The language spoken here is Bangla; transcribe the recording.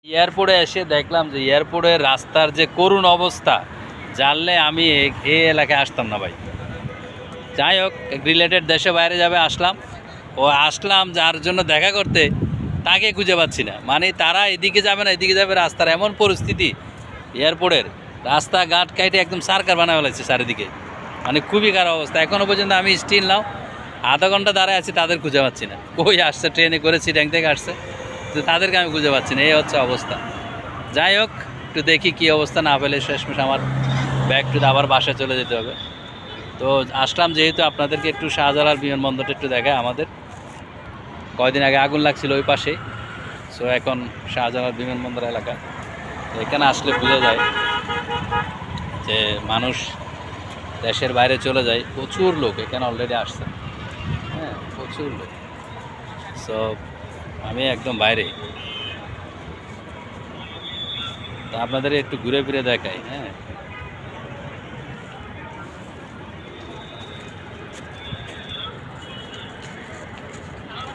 এয়ারপোর্টে এসে দেখলাম যে এয়ারপোর্টের রাস্তার যে করুণ অবস্থা, জানলে আমি এই এলাকায় আসতাম না ভাই। যাই হোক, রিলেটেড দেশে বাইরে যাবে আসলাম যার জন্য দেখা করতে, তাকে খুঁজে পাচ্ছি না। মানে তারা এদিকে যাবে না, এদিকে যাবে, রাস্তার এমন পরিস্থিতি এয়ারপোর্টের, রাস্তাঘাট কাইটে একদম সার্কার বানা ফেলেছে চারিদিকে। মানে খুবই খারাপ অবস্থা। এখনও পর্যন্ত আমি স্টিল নাও আধা ঘন্টা দাঁড়ায় আছি, তাদের খুঁজে পাচ্ছি না। কই আসছে, ট্রেনে করে চিটাং থেকে আসছে, তো তাদেরকে আমি খুঁজে পাচ্ছি না। এই হচ্ছে অবস্থা। যাই হোক, একটু দেখি কী অবস্থা, না পেলে শেষমেশ আমার ব্যাগ টু আবার বাসায় চলে যেতে হবে। তো আসলাম যেহেতু, আপনাদেরকে একটু শাহজালাল বিমানবন্দরটা একটু দেখায়। আমাদের কয়দিন আগে আগুন লাগছিল ওই পাশেই, সো এখন শাহজালাল বিমানবন্দর এলাকা। এখানে আসলে বোঝা যায় যে মানুষ দেশের বাইরে চলে যায়। প্রচুর লোক এখানে অলরেডি আসছে, হ্যাঁ, প্রচুর লোক। সো আমি একদম বাইরে, তো আপনাদের একটু ঘুরে ফিরে দেখাই। হ্যাঁ,